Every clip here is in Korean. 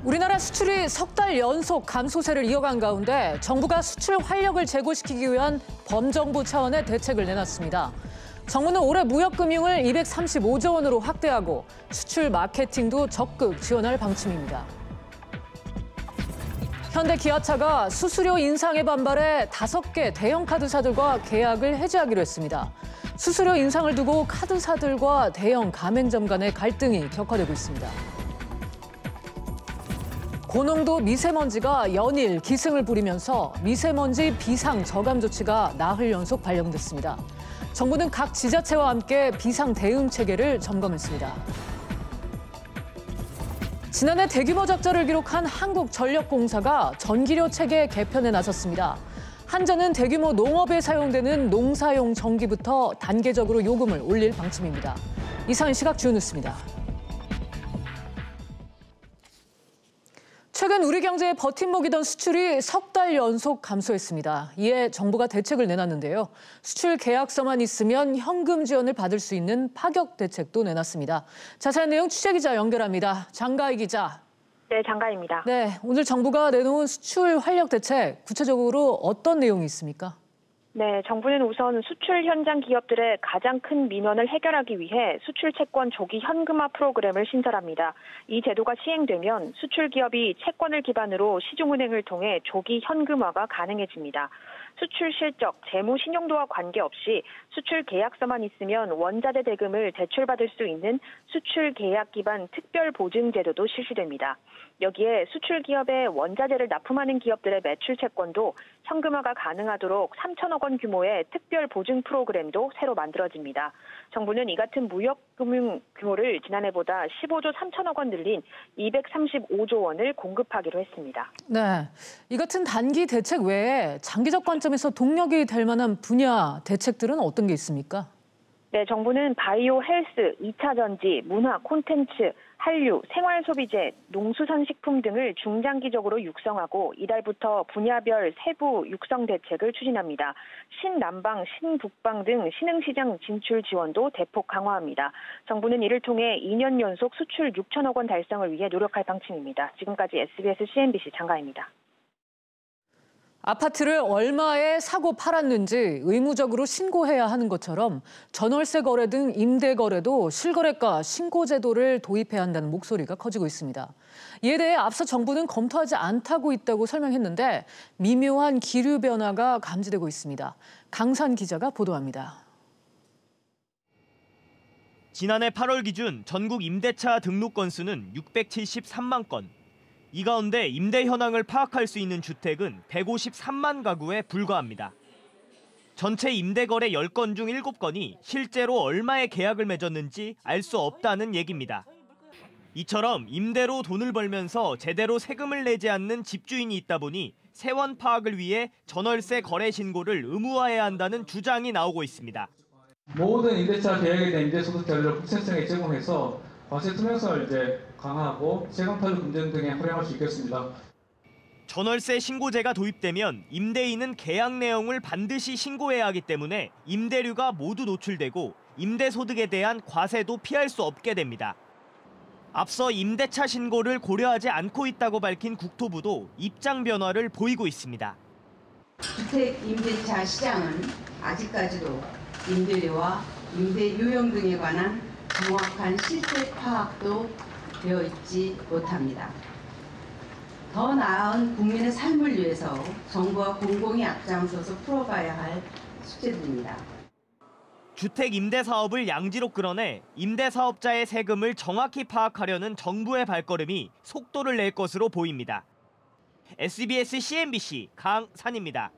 우리나라 수출이 석 달 연속 감소세를 이어간 가운데 정부가 수출 활력을 제고시키기 위한 범정부 차원의 대책을 내놨습니다. 정부는 올해 무역금융을 235조 원으로 확대하고 수출 마케팅도 적극 지원할 방침입니다. 현대기아차가 수수료 인상에 반발해 5개 대형 카드사들과 계약을 해지하기로 했습니다. 수수료 인상을 두고 카드사들과 대형 가맹점 간의 갈등이 격화되고 있습니다. 고농도 미세먼지가 연일 기승을 부리면서 미세먼지 비상 저감 조치가 나흘 연속 발령됐습니다. 정부는 각 지자체와 함께 비상 대응 체계를 점검했습니다. 지난해 대규모 적자를 기록한 한국전력공사가 전기료 체계 개편에 나섰습니다. 한전은 대규모 농업에 사용되는 농사용 전기부터 단계적으로 요금을 올릴 방침입니다. 이상은 시각 주요 뉴스입니다. 최근 우리 경제의 버팀목이던 수출이 석 달 연속 감소했습니다. 이에 정부가 대책을 내놨는데요. 수출 계약서만 있으면 현금 지원을 받을 수 있는 파격 대책도 내놨습니다. 자세한 내용 취재기자 연결합니다. 장가희 기자. 네, 장가희입니다. 네, 오늘 정부가 내놓은 수출 활력 대책, 구체적으로 어떤 내용이 있습니까? 네, 정부는 우선 수출 현장 기업들의 가장 큰 민원을 해결하기 위해 수출 채권 조기 현금화 프로그램을 신설합니다. 이 제도가 시행되면 수출 기업이 채권을 기반으로 시중은행을 통해 조기 현금화가 가능해집니다. 수출 실적, 재무 신용도와 관계없이 수출 계약서만 있으면 원자재 대금을 대출받을 수 있는 수출 계약 기반 특별 보증 제도도 실시됩니다. 여기에 수출 기업에 원자재를 납품하는 기업들의 매출 채권도 현금화가 가능하도록 3천억 원 규모의 특별 보증 프로그램도 새로 만들어집니다. 정부는 이 같은 무역금융 규모를 지난해보다 15조 3천억 원 늘린 235조 원을 공급하기로 했습니다. 네, 이 같은 단기 대책 외에 장기적 관점에서 동력이 될 만한 분야 대책들은 어떤 게 있습니까? 네, 정부는 바이오 헬스, 2차 전지, 문화, 콘텐츠, 한류, 생활소비재, 농수산식품 등을 중장기적으로 육성하고 이달부터 분야별 세부 육성 대책을 추진합니다. 신남방, 신북방 등 신흥시장 진출 지원도 대폭 강화합니다. 정부는 이를 통해 2년 연속 수출 6천억 원 달성을 위해 노력할 방침입니다. 지금까지 SBS CNBC 장가희입니다. 아파트를 얼마에 사고 팔았는지 의무적으로 신고해야 하는 것처럼 전월세 거래 등 임대 거래도 실거래가 신고 제도를 도입해야 한다는 목소리가 커지고 있습니다. 이에 대해 앞서 정부는 검토하지 않다고 있다고 설명했는데 미묘한 기류 변화가 감지되고 있습니다. 강산 기자가 보도합니다. 지난해 8월 기준 전국 임대차 등록 건수는 673만 건. 이 가운데 임대 현황을 파악할 수 있는 주택은 153만 가구에 불과합니다. 전체 임대 거래 10건 중 7건이 실제로 얼마의 계약을 맺었는지 알 수 없다는 얘기입니다. 이처럼 임대로 돈을 벌면서 제대로 세금을 내지 않는 집주인이 있다 보니 세원 파악을 위해 전월세 거래 신고를 의무화해야 한다는 주장이 나오고 있습니다. 모든 임대차 계약에 대한 임대소득 자료를 국세청에 제공해서 과세 투명성을 강화하고 세금 탈루 검증 등에 활용할 수 있겠습니다. 전월세 신고제가 도입되면 임대인은 계약 내용을 반드시 신고해야 하기 때문에 임대료가 모두 노출되고 임대소득에 대한 과세도 피할 수 없게 됩니다. 앞서 임대차 신고를 고려하지 않고 있다고 밝힌 국토부도 입장 변화를 보이고 있습니다. 주택 임대차 시장은 아직까지도 임대료와 임대 요령 등에 관한 정확한 실태 파악도 되어 있지 못합니다. 더 나은 국민의 삶을 위해서 정부와 공공이 앞장서서 풀어가야 할 숙제들입니다. 주택 임대 사업을 양지로 끌어내 임대 사업자의 세금을 정확히 파악하려는 정부의 발걸음이 속도를 낼 것으로 보입니다. SBS CNBC 강산입니다.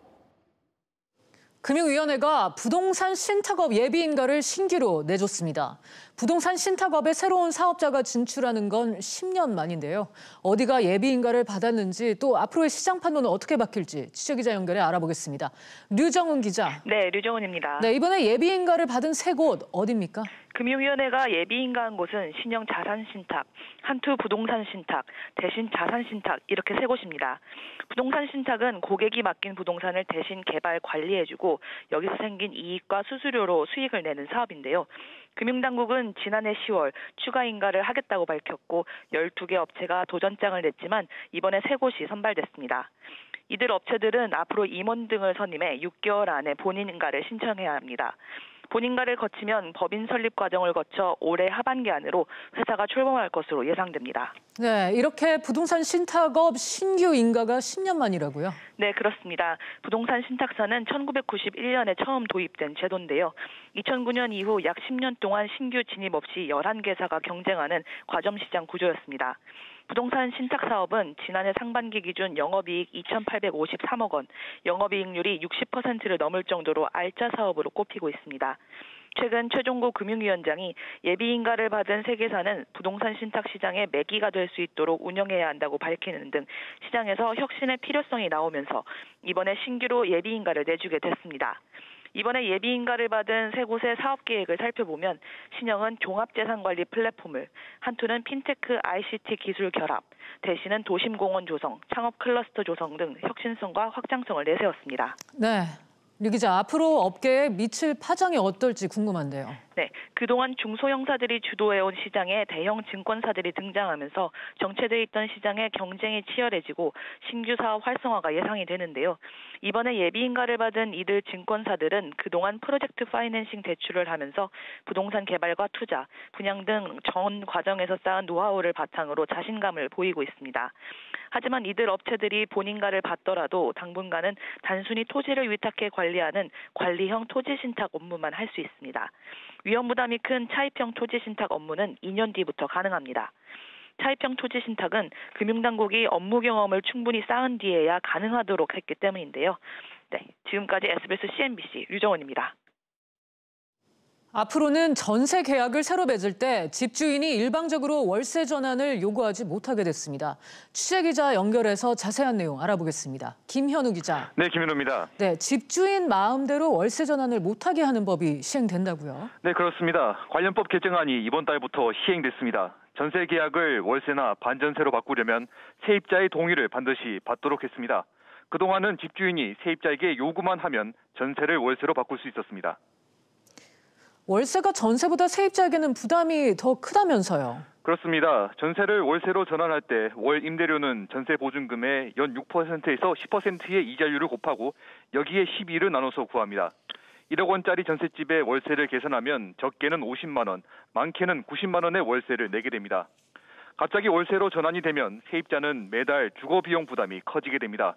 금융위원회가 부동산 신탁업 예비인가를 신규로 내줬습니다. 부동산 신탁업에 새로운 사업자가 진출하는 건 10년 만인데요. 어디가 예비인가를 받았는지 또 앞으로의 시장 판도는 어떻게 바뀔지 취재기자 연결해 알아보겠습니다. 류정은 기자. 네, 류정은입니다. 네, 이번에 예비인가를 받은 세 곳 어디입니까? 금융위원회가 예비인가한 곳은 신영 자산신탁, 한투 부동산 신탁, 대신 자산신탁 이렇게 세 곳입니다. 부동산 신탁은 고객이 맡긴 부동산을 대신 개발 관리해주고 않고 여기서 생긴 이익과 수수료로 수익을 내는 사업인데요. 금융당국은 지난해 10월 추가 인가를 하겠다고 밝혔고 12개 업체가 도전장을 냈지만 이번에 3곳이 선발됐습니다. 이들 업체들은 앞으로 임원 등을 선임해 6개월 안에 본인 인가를 신청해야 합니다. 본인가를 거치면 법인 설립 과정을 거쳐 올해 하반기 안으로 회사가 출범할 것으로 예상됩니다. 네, 이렇게 부동산 신탁업 신규 인가가 10년 만이라고요? 네, 그렇습니다. 부동산 신탁사는 1991년에 처음 도입된 제도인데요. 2009년 이후 약 10년 동안 신규 진입 없이 11개사가 경쟁하는 과점시장 구조였습니다. 부동산 신탁 사업은 지난해 상반기 기준 영업이익 2,853억 원, 영업이익률이 60%를 넘을 정도로 알짜 사업으로 꼽히고 있습니다. 최근 최종구 금융위원장이 예비인가를 받은 세계사는 부동산 신탁 시장의 매기가 될 수 있도록 운영해야 한다고 밝히는 등 시장에서 혁신의 필요성이 나오면서 이번에 신규로 예비인가를 내주게 됐습니다. 이번에 예비인가를 받은 3곳의 사업계획을 살펴보면 신형은 종합재산관리 플랫폼을, 한투는 핀테크 ICT 기술 결합, 대신은 도심공원 조성, 창업 클러스터 조성 등 혁신성과 확장성을 내세웠습니다. 네, 류 기자, 앞으로 업계에 미칠 파장이 어떨지 궁금한데요. 네, 그동안 중소형사들이 주도해온 시장에 대형 증권사들이 등장하면서 정체돼 있던 시장의 경쟁이 치열해지고 신규 사업 활성화가 예상이 되는데요. 이번에 예비인가를 받은 이들 증권사들은 그동안 프로젝트 파이낸싱 대출을 하면서 부동산 개발과 투자, 분양 등 전 과정에서 쌓은 노하우를 바탕으로 자신감을 보이고 있습니다. 하지만 이들 업체들이 본인가를 받더라도 당분간은 단순히 토지를 위탁해 관리하는 관리형 토지 신탁 업무만 할 수 있습니다. 위험 부담이 큰 차입형 토지 신탁 업무는 2년 뒤부터 가능합니다. 차입형 토지 신탁은 금융당국이 업무 경험을 충분히 쌓은 뒤에야 가능하도록 했기 때문인데요. 네, 지금까지 SBS CNBC 류정원입니다. 앞으로는 전세 계약을 새로 맺을 때 집주인이 일방적으로 월세 전환을 요구하지 못하게 됐습니다. 취재기자 연결해서 자세한 내용 알아보겠습니다. 김현우 기자. 네, 김현우입니다. 네, 집주인 마음대로 월세 전환을 못하게 하는 법이 시행된다고요? 네, 그렇습니다. 관련법 개정안이 이번 달부터 시행됐습니다. 전세 계약을 월세나 반전세로 바꾸려면 세입자의 동의를 반드시 받도록 했습니다. 그동안은 집주인이 세입자에게 요구만 하면 전세를 월세로 바꿀 수 있었습니다. 월세가 전세보다 세입자에게는 부담이 더 크다면서요? 그렇습니다. 전세를 월세로 전환할 때 월 임대료는 전세 보증금의 연 6%에서 10%의 이자율을 곱하고 여기에 12를 나눠서 구합니다. 1억 원짜리 전셋집의 월세를 계산하면 적게는 50만 원, 많게는 90만 원의 월세를 내게 됩니다. 갑자기 월세로 전환이 되면 세입자는 매달 주거 비용 부담이 커지게 됩니다.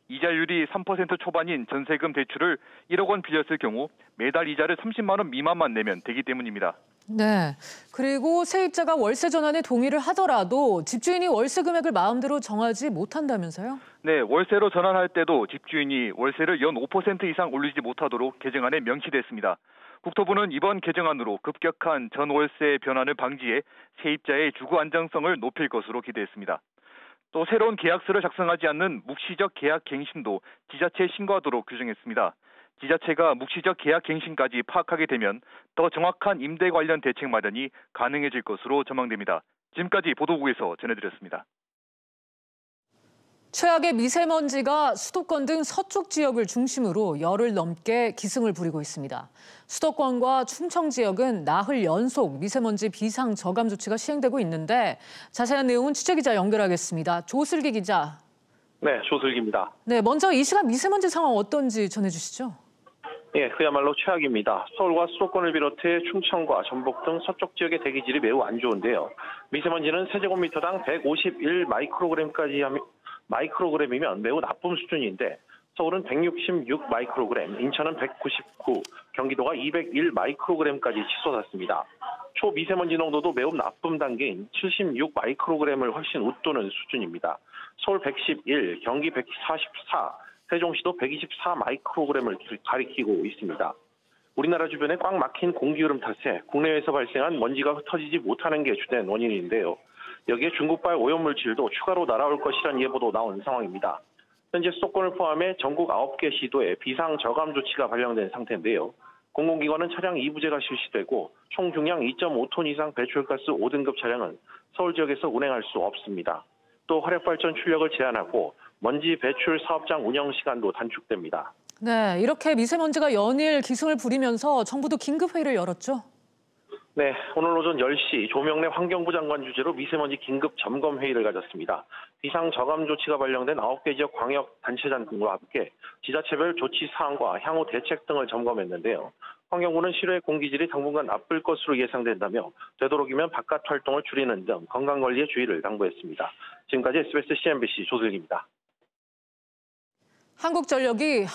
이자율이 3% 초반인 전세금 대출을 1억 원 빌렸을 경우 매달 이자를 30만 원 미만만 내면 되기 때문입니다. 네, 그리고 세입자가 월세 전환에 동의를 하더라도 집주인이 월세 금액을 마음대로 정하지 못한다면서요? 네, 월세로 전환할 때도 집주인이 월세를 연 5% 이상 올리지 못하도록 개정안에 명시됐습니다. 국토부는 이번 개정안으로 급격한 전월세 변환을 방지해 세입자의 주거 안정성을 높일 것으로 기대했습니다. 또 새로운 계약서를 작성하지 않는 묵시적 계약 갱신도 지자체에 신고하도록 규정했습니다. 지자체가 묵시적 계약 갱신까지 파악하게 되면 더 정확한 임대 관련 대책 마련이 가능해질 것으로 전망됩니다. 지금까지 보도국에서 전해드렸습니다. 최악의 미세먼지가 수도권 등 서쪽 지역을 중심으로 열흘 넘게 기승을 부리고 있습니다. 수도권과 충청 지역은 나흘 연속 미세먼지 비상 저감 조치가 시행되고 있는데 자세한 내용은 취재기자 연결하겠습니다. 조슬기 기자. 네, 조슬기입니다. 네, 먼저 이 시간 미세먼지 상황 어떤지 전해주시죠. 예, 그야말로 최악입니다. 서울과 수도권을 비롯해 충청과 전북 등 서쪽 지역의 대기질이 매우 안 좋은데요. 미세먼지는 세제곱미터당 151 마이크로그램이면 매우 나쁨 수준인데 서울은 166 마이크로그램, 인천은 199, 경기도가 201 마이크로그램까지 치솟았습니다. 초미세먼지 농도도 매우 나쁨 단계인 76 마이크로그램을 훨씬 웃도는 수준입니다. 서울 111, 경기 144, 세종시도 124 마이크로그램을 가리키고 있습니다. 우리나라 주변에 꽉 막힌 공기흐름 탓에 국내에서 발생한 먼지가 흩어지지 못하는 게 주된 원인인데요. 여기에 중국발 오염물질도 추가로 날아올 것이라는 예보도 나온 상황입니다. 현재 수도권을 포함해 전국 9개 시도에 비상 저감 조치가 발령된 상태인데요. 공공기관은 차량 2부제가 실시되고 총 중량 2.5톤 이상 배출가스 5등급 차량은 서울 지역에서 운행할 수 없습니다. 또 화력발전 출력을 제한하고 먼지 배출 사업장 운영 시간도 단축됩니다. 네, 이렇게 미세먼지가 연일 기승을 부리면서 정부도 긴급회의를 열었죠. 네, 오늘 오전 10시 조명래 환경부 장관 주재로 미세먼지 긴급 점검 회의를 가졌습니다. 비상 저감 조치가 발령된 9개 지역 광역 단체장 등과 함께 지자체별 조치 사항과 향후 대책 등을 점검했는데요. 환경부는 실외 공기질이 당분간 나쁠 것으로 예상된다며 되도록이면 바깥 활동을 줄이는 등 건강관리에 주의를 당부했습니다. 지금까지 SBS CNBC 조슬기입니다. 한국전력이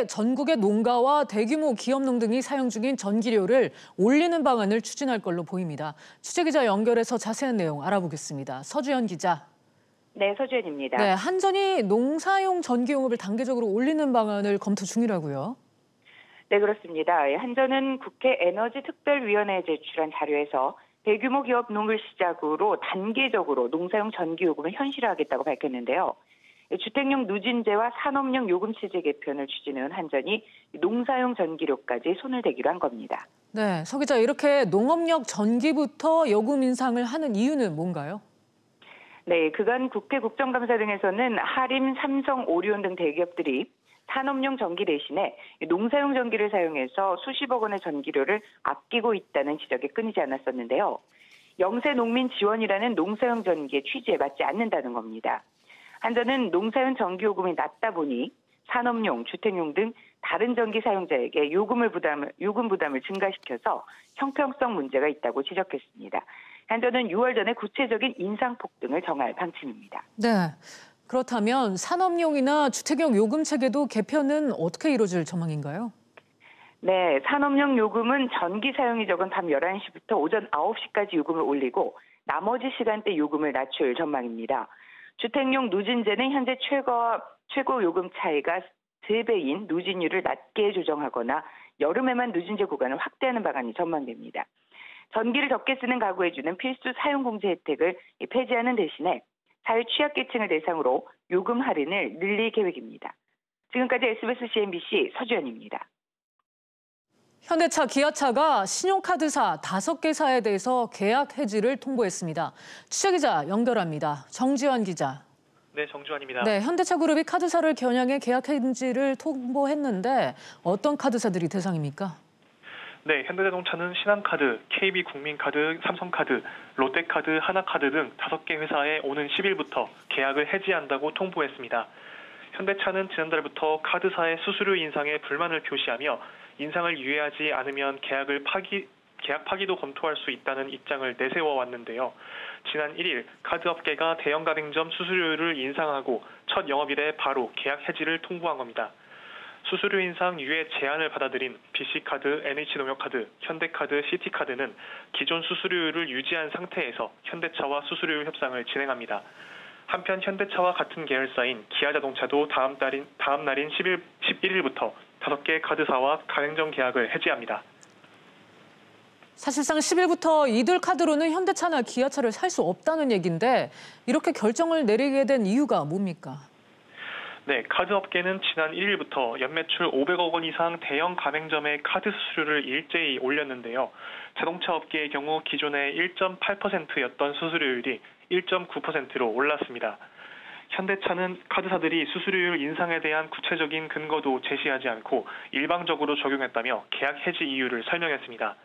전국의 농가와 대규모 기업농 등이 사용 중인 전기료를 올리는 방안을 추진할 걸로 보입니다. 취재기자 연결해서 자세한 내용 알아보겠습니다. 서주연 기자. 네, 서주연입니다. 네, 한전이 농사용 전기요금을 단계적으로 올리는 방안을 검토 중이라고요. 네, 그렇습니다. 한전은 국회 에너지특별위원회에 제출한 자료에서 대규모 기업 농을 시작으로 단계적으로 농사용 전기요금을 현실화하겠다고 밝혔는데요. 주택용 누진제와 산업용 요금 체제 개편을 추진해온 한전이 농사용 전기료까지 손을 대기로 한 겁니다. 네, 서 기자, 이렇게 농업용 전기부터 요금 인상을 하는 이유는 뭔가요? 네, 그간 국회 국정감사 등에서는 하림, 삼성, 오리온 등 대기업들이 산업용 전기 대신에 농사용 전기를 사용해서 수십억 원의 전기료를 아끼고 있다는 지적이 끊이지 않았었는데요. 영세 농민 지원이라는 농사용 전기의 취지에 맞지 않는다는 겁니다. 한전은 농사용 전기요금이 낮다 보니 산업용, 주택용 등 다른 전기 사용자에게 요금 부담을 증가시켜서 형평성 문제가 있다고 지적했습니다. 한전은 6월 전에 구체적인 인상폭 등을 정할 방침입니다. 네, 그렇다면 산업용이나 주택용 요금 체계도 개편은 어떻게 이루어질 전망인가요? 네, 산업용 요금은 전기 사용이 적은 밤 11시부터 오전 9시까지 요금을 올리고 나머지 시간대 요금을 낮출 전망입니다. 주택용 누진제는 현재 최고 요금 차이가 3배인 누진율을 낮게 조정하거나 여름에만 누진제 구간을 확대하는 방안이 전망됩니다. 전기를 적게 쓰는 가구에 주는 필수 사용공제 혜택을 폐지하는 대신에 사회 취약계층을 대상으로 요금 할인을 늘릴 계획입니다. 지금까지 SBS CNBC 서주연입니다. 현대차, 기아차가 신용카드사 5개사에 대해서 계약 해지를 통보했습니다. 취재기자 연결합니다. 정지환 기자. 네, 정지환입니다. 네, 현대차그룹이 카드사를 겨냥해 계약 해지를 통보했는데 어떤 카드사들이 대상입니까? 네, 현대자동차는 신한카드, KB국민카드, 삼성카드, 롯데카드, 하나카드 등 5개 회사에 오는 10일부터 계약을 해지한다고 통보했습니다. 현대차는 지난달부터 카드사의 수수료 인상에 불만을 표시하며 인상을 유예하지 않으면 계약 파기도 검토할 수 있다는 입장을 내세워 왔는데요. 지난 1일 카드업계가 대형 가맹점 수수료를 인상하고 첫 영업일에 바로 계약 해지를 통보한 겁니다. 수수료 인상 유예 제안을 받아들인 BC카드, NH농협카드, 현대카드, 시티카드는 기존 수수료를 유지한 상태에서 현대차와 수수료 협상을 진행합니다. 한편 현대차와 같은 계열사인 기아자동차도 다음 날인 11일부터 5개 카드사와 가맹점 계약을 해지합니다. 사실상 10일부터 이들 카드로는 현대차나 기아차를 살 수 없다는 얘기인데 이렇게 결정을 내리게 된 이유가 뭡니까? 네, 카드업계는 지난 1일부터 연매출 500억 원 이상 대형 가맹점의 카드 수수료를 일제히 올렸는데요. 자동차 업계의 경우 기존의 1.8%였던 수수료율이 1.9%로 올랐습니다. 현대차는 카드사들이 수수료율 인상에 대한 구체적인 근거도 제시하지 않고 일방적으로 적용했다며 계약 해지 이유를 설명했습니다.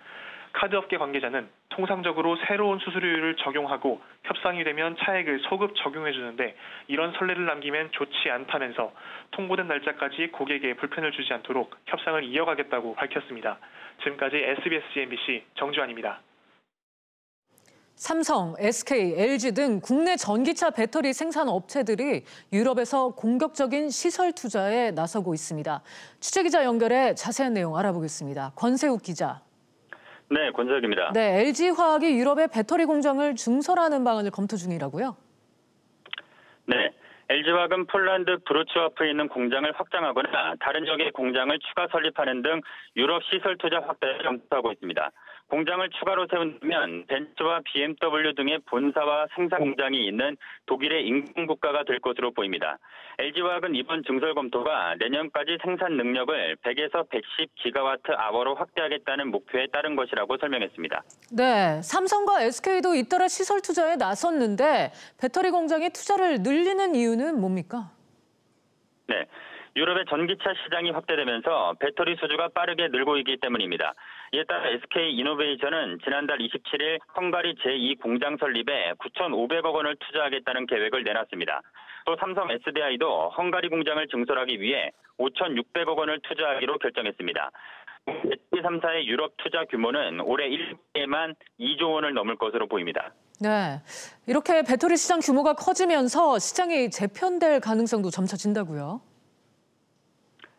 카드업계 관계자는 통상적으로 새로운 수수료율을 적용하고 협상이 되면 차액을 소급 적용해주는데 이런 선례를 남기면 좋지 않다면서 통보된 날짜까지 고객에 불편을 주지 않도록 협상을 이어가겠다고 밝혔습니다. 지금까지 SBS CNBC 정주환입니다. 삼성, SK, LG 등 국내 전기차 배터리 생산 업체들이 유럽에서 공격적인 시설 투자에 나서고 있습니다. 취재기자 연결해 자세한 내용 알아보겠습니다. 권세욱 기자. 네, 권세욱입니다. 네, LG화학이 유럽의 배터리 공장을 증설하는 방안을 검토 중이라고요? 네, LG화학은 폴란드 브로츠와프에 있는 공장을 확장하거나 다른 지역의 공장을 추가 설립하는 등 유럽 시설 투자 확대를 검토하고 있습니다. 공장을 추가로 세운다면 벤츠와 BMW 등의 본사와 생산 공장이 있는 독일의 인근 국가가 될 것으로 보입니다. LG화학은 이번 증설 검토가 내년까지 생산 능력을 100에서 110기가와트/아워로 확대하겠다는 목표에 따른 것이라고 설명했습니다. 네, 삼성과 SK도 잇따라 시설 투자에 나섰는데 배터리 공장의 투자를 늘리는 이유는 뭡니까? 네. 유럽의 전기차 시장이 확대되면서 배터리 수주가 빠르게 늘고 있기 때문입니다. 이에 따라 SK이노베이션은 지난달 27일 헝가리 제2 공장 설립에 9,500억 원을 투자하겠다는 계획을 내놨습니다. 또 삼성 SDI도 헝가리 공장을 증설하기 위해 5,600억 원을 투자하기로 결정했습니다. 배터리 3사의 유럽 투자 규모는 올해 1년에만 2조 원을 넘을 것으로 보입니다. 네, 이렇게 배터리 시장 규모가 커지면서 시장이 재편될 가능성도 점차 진다고요?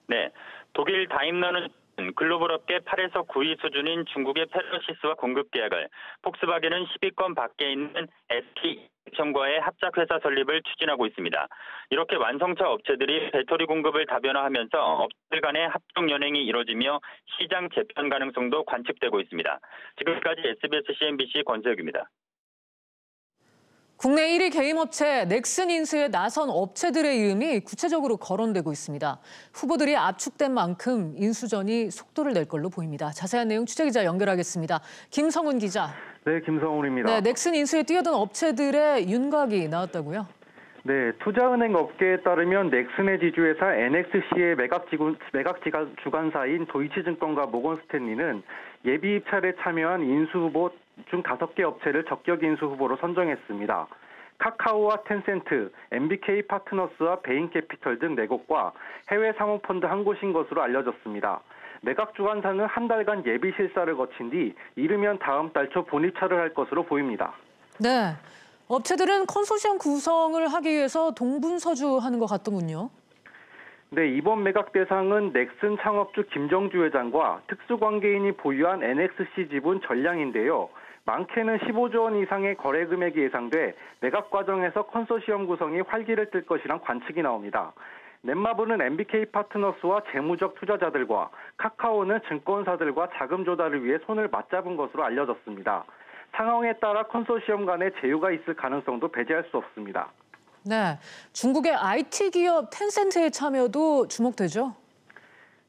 네, 독일 다임러는 글로벌 업계 8에서 9위 수준인 중국의 페러시스와 공급 계약을, 폭스바겐은 10위권 밖에 있는 SK이노베이션과의 합작회사 설립을 추진하고 있습니다. 이렇게 완성차 업체들이 배터리 공급을 다변화하면서 업체들 간의 합종 연행이 이뤄지며 시장 재편 가능성도 관측되고 있습니다. 지금까지 SBS CNBC 권재욱입니다. 국내 1위 게임업체 넥슨 인수에 나선 업체들의 이름이 구체적으로 거론되고 있습니다. 후보들이 압축된 만큼 인수전이 속도를 낼 걸로 보입니다. 자세한 내용 취재기자 연결하겠습니다. 김성훈 기자. 네, 김성훈입니다. 네, 넥슨 인수에 뛰어든 업체들의 윤곽이 나왔다고요? 네, 투자은행 업계에 따르면 넥슨의 지주회사 NXC의 매각 주관사인 도이치증권과 모건스탠리는 예비 입찰에 참여한 인수 후보 중 5개 업체를 적격 인수 후보로 선정했습니다. 카카오와 텐센트, MBK 파트너스와 베인캐피털 등 4곳과 해외 사모펀드 1곳인 것으로 알려졌습니다. 매각 주관사는 한 달간 예비 실사를 거친 뒤 이르면 다음 달 초 본입찰을 할 것으로 보입니다. 네, 업체들은 컨소시엄 구성을 하기 위해서 동분서주하는 것 같더군요. 네, 이번 매각 대상은 넥슨 창업주 김정주 회장과 특수관계인이 보유한 NXC 지분 전량인데요. 많게는 15조 원 이상의 거래 금액이 예상돼 매각 과정에서 컨소시엄 구성이 활기를 띨 것이란 관측이 나옵니다. 넷마블은 MBK 파트너스와 재무적 투자자들과 카카오는 증권사들과 자금 조달을 위해 손을 맞잡은 것으로 알려졌습니다. 상황에 따라 컨소시엄 간의 제휴가 있을 가능성도 배제할 수 없습니다. 네, 중국의 IT 기업 텐센트의 참여도 주목되죠?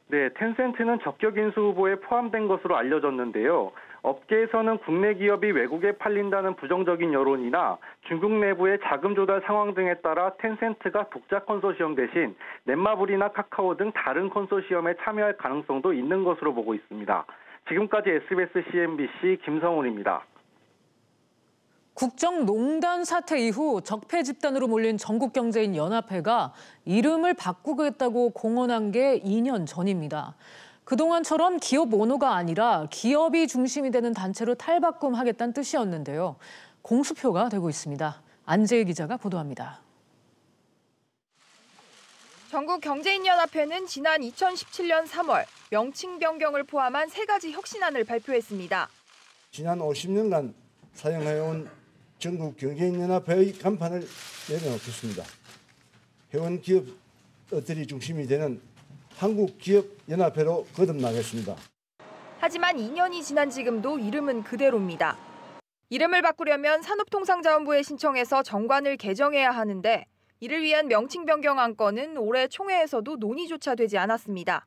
네, 텐센트는 적격 인수 후보에 포함된 것으로 알려졌는데요. 업계에서는 국내 기업이 외국에 팔린다는 부정적인 여론이나 중국 내부의 자금 조달 상황 등에 따라 텐센트가 독자 컨소시엄 대신 넷마블이나 카카오 등 다른 컨소시엄에 참여할 가능성도 있는 것으로 보고 있습니다. 지금까지 SBS CNBC 김성훈입니다. 국정농단 사태 이후 적폐 집단으로 몰린 전국경제인 연합회가 이름을 바꾸겠다고 공언한 게 2년 전입니다. 그동안처럼 기업 오너가 아니라 기업이 중심이 되는 단체로 탈바꿈하겠다는 뜻이었는데요. 공수표가 되고 있습니다. 안재희 기자가 보도합니다. 전국경제인연합회는 지난 2017년 3월 명칭 변경을 포함한 3가지 혁신안을 발표했습니다. 지난 50년간 사용해온 전국경제인연합회의 간판을 내려놓겠습니다. 회원 기업들이 중심이 되는 한국기업연합회로 거듭나겠습니다. 하지만 2년이 지난 지금도 이름은 그대로입니다. 이름을 바꾸려면 산업통상자원부에 신청해서 정관을 개정해야 하는데 이를 위한 명칭 변경 안건은 올해 총회에서도 논의조차 되지 않았습니다.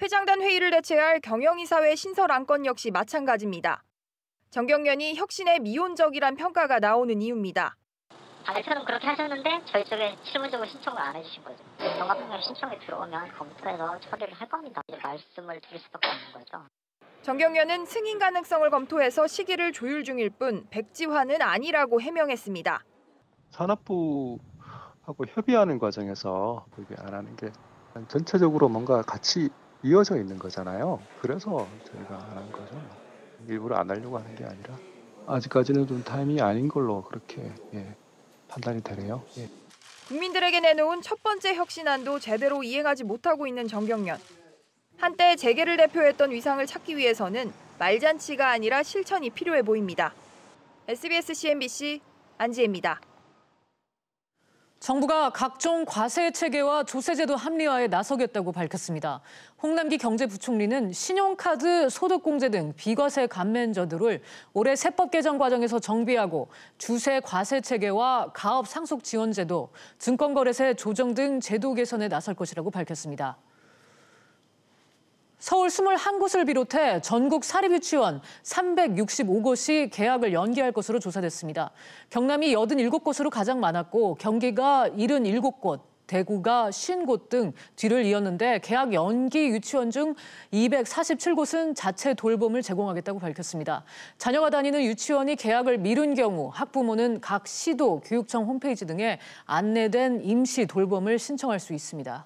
회장단 회의를 대체할 경영이사회 신설 안건 역시 마찬가지입니다. 정경련이 혁신에 미온적이란 평가가 나오는 이유입니다. 당대표는 그렇게 하셨는데 저희 쪽에 실무적으로 신청을 안 해주신 거죠. 정관변경 신청이 들어오면 검토해서 처리를 할 겁니다. 말씀을 드릴 수밖에 없는 거죠. 정경련은 승인 가능성을 검토해서 시기를 조율 중일 뿐 백지화는 아니라고 해명했습니다. 산업부하고 협의하는 과정에서 그게 안 하는 게 전체적으로 뭔가 같이 이어져 있는 거잖아요. 그래서 저희가 안 한 거죠. 일부러 안 하려고 하는 게 아니라 아직까지는 좀 타이밍이 아닌 걸로 그렇게 판단이 되네요. 국민들에게 내놓은 첫 번째 혁신안도 제대로 이행하지 못하고 있는 정경련. 한때 재계를 대표했던 위상을 찾기 위해서는 말잔치가 아니라 실천이 필요해 보입니다. SBS CNBC 안지혜입니다. 정부가 각종 과세 체계와 조세제도 합리화에 나서겠다고 밝혔습니다. 홍남기 경제부총리는 신용카드, 소득공제 등 비과세 감면제도를 올해 세법 개정 과정에서 정비하고 주세 과세 체계와 가업 상속 지원 제도, 증권거래세 조정 등 제도 개선에 나설 것이라고 밝혔습니다. 서울 21곳을 비롯해 전국 사립유치원 365곳이 개학을 연기할 것으로 조사됐습니다. 경남이 87곳으로 가장 많았고 경기가 77곳, 대구가 50곳 등 뒤를 이었는데 개학 연기 유치원 중 247곳은 자체 돌봄을 제공하겠다고 밝혔습니다. 자녀가 다니는 유치원이 개학을 미룬 경우 학부모는 각 시도 교육청 홈페이지 등에 안내된 임시 돌봄을 신청할 수 있습니다.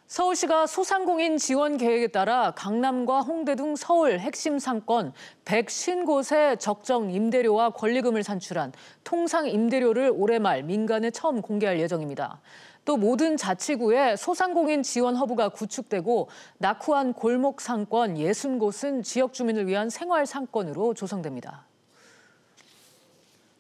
서울시가 소상공인 지원 계획에 따라 강남과 홍대 등 서울 핵심 상권 150곳의 적정 임대료와 권리금을 산출한 통상 임대료를 올해 말 민간에 처음 공개할 예정입니다. 또 모든 자치구에 소상공인 지원 허브가 구축되고 낙후한 골목 상권 60곳은 지역 주민을 위한 생활 상권으로 조성됩니다.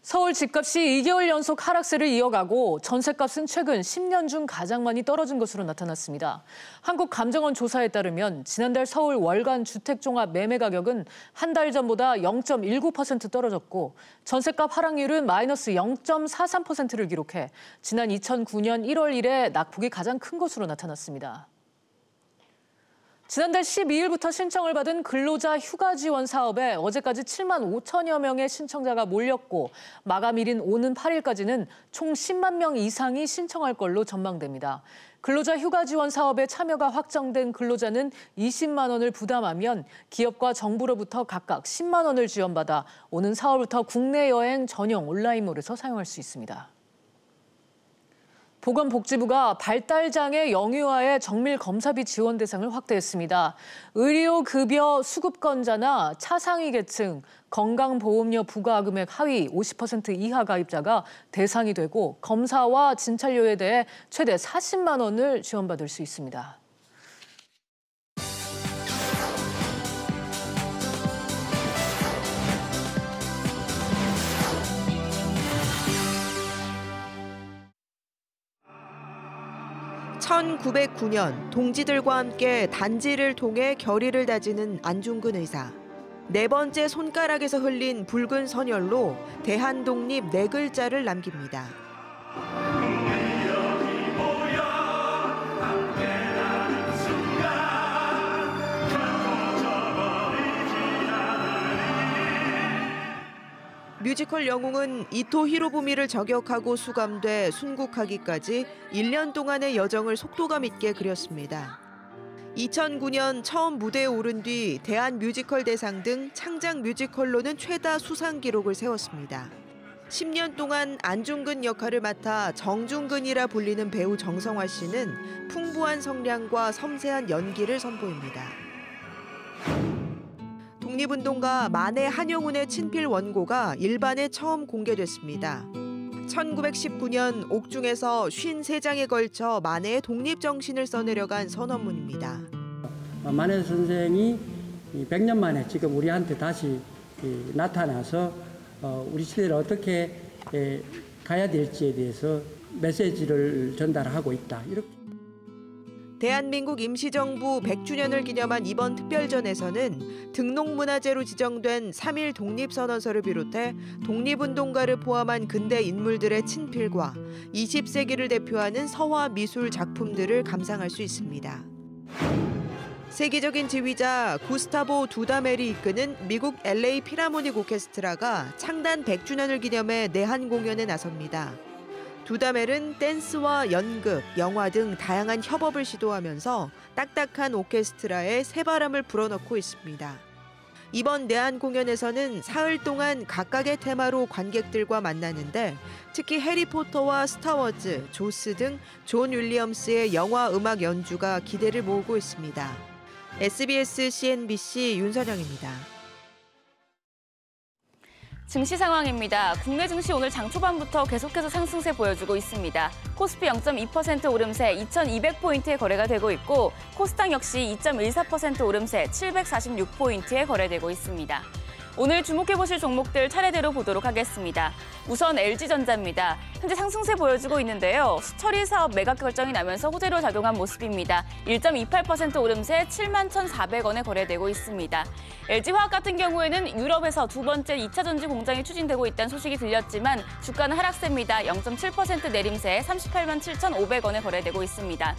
서울 집값이 2개월 연속 하락세를 이어가고 전셋값은 최근 10년 중 가장 많이 떨어진 것으로 나타났습니다. 한국감정원 조사에 따르면 지난달 서울 월간 주택종합 매매 가격은 한 달 전보다 0.19% 떨어졌고 전셋값 하락률은 마이너스 0.43%를 기록해 지난 2009년 1월 이래 낙폭이 가장 큰 것으로 나타났습니다. 지난달 12일부터 신청을 받은 근로자 휴가 지원 사업에 어제까지 7만 5천여 명의 신청자가 몰렸고 마감일인 오는 8일까지는 총 10만 명 이상이 신청할 걸로 전망됩니다. 근로자 휴가 지원 사업에 참여가 확정된 근로자는 20만 원을 부담하면 기업과 정부로부터 각각 10만 원을 지원받아 오는 4월부터 국내 여행 전용 온라인몰에서 사용할 수 있습니다. 보건복지부가 발달장애 영유아의 정밀 검사비 지원 대상을 확대했습니다. 의료급여 수급권자나 차상위 계층, 건강보험료 부과금액 하위 50% 이하 가입자가 대상이 되고 검사와 진찰료에 대해 최대 40만 원을 지원받을 수 있습니다. (1909년) 동지들과 함께 단지를 통해 결의를 다지는 안중근 의사. 네 번째 손가락에서 흘린 붉은 선열로 대한독립 네 글자를 남깁니다. 뮤지컬 영웅은 이토 히로부미를 저격하고 수감돼 순국하기까지 1년 동안의 여정을 속도감 있게 그렸습니다. 2009년 처음 무대에 오른 뒤 대한뮤지컬 대상 등 창작 뮤지컬로는 최다 수상 기록을 세웠습니다. 10년 동안 안중근 역할을 맡아 정중근이라 불리는 배우 정성화 씨는 풍부한 성량과 섬세한 연기를 선보입니다. 독립운동가 만해 한용운의 친필 원고가 일반에 처음 공개됐습니다. 1919년 옥중에서 53장에 걸쳐 만해의 독립정신을 써내려간 선언문입니다. 만해 선생이 100년 만에 지금 우리한테 다시 나타나서 우리 시대를 어떻게 가야 될지에 대해서 메시지를 전달하고 있다. 이렇게. 대한민국 임시정부 100주년을 기념한 이번 특별전에서는 등록문화재로 지정된 3.1 독립선언서를 비롯해 독립운동가를 포함한 근대 인물들의 친필과 20세기를 대표하는 서화 미술 작품들을 감상할 수 있습니다. 세계적인 지휘자 구스타보 두다멜이 이끄는 미국 LA 필하모닉 오케스트라가 창단 100주년을 기념해 내한 공연에 나섭니다. 두다멜은 댄스와 연극, 영화 등 다양한 협업을 시도하면서 딱딱한 오케스트라에 새바람을 불어넣고 있습니다. 이번 내한 공연에서는 사흘 동안 각각의 테마로 관객들과 만나는데 특히 해리포터와 스타워즈, 조스 등 존 윌리엄스의 영화 음악 연주가 기대를 모으고 있습니다. SBS CNBC 윤선영입니다. 증시 상황입니다. 국내 증시 오늘 장 초반부터 계속해서 상승세 보여주고 있습니다. 코스피 0.2% 오름세 2,200포인트에 거래가 되고 있고 코스닥 역시 2.14% 오름세 746포인트에 거래되고 있습니다. 오늘 주목해보실 종목들 차례대로 보도록 하겠습니다. 우선 LG전자입니다. 현재 상승세 보여주고 있는데요. 수처리 사업 매각 결정이 나면서 호재로 작용한 모습입니다. 1.28% 오름세 71,400원에 거래되고 있습니다. LG화학 같은 경우에는 유럽에서 두 번째 2차 전지 공장이 추진되고 있다는 소식이 들렸지만 주가는 하락세입니다. 0.7% 내림세 387,500원에 거래되고 있습니다.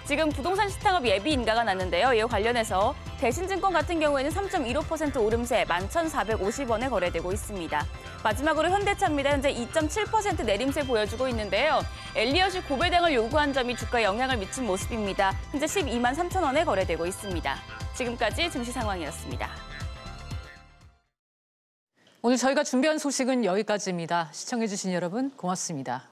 지금 부동산 시장업 예비 인가가 났는데요. 이와 관련해서 대신증권 같은 경우에는 3.15% 오름세 11,450원에 거래되고 있습니다. 마지막으로 현대차입니다. 현재 2.7% 내림세 보여주고 있는데요. 엘리엇이 고배당을 요구한 점이 주가에 영향을 미친 모습입니다. 현재 12만 3,000원에 거래되고 있습니다. 지금까지 증시 상황이었습니다. 오늘 저희가 준비한 소식은 여기까지입니다. 시청해주신 여러분 고맙습니다.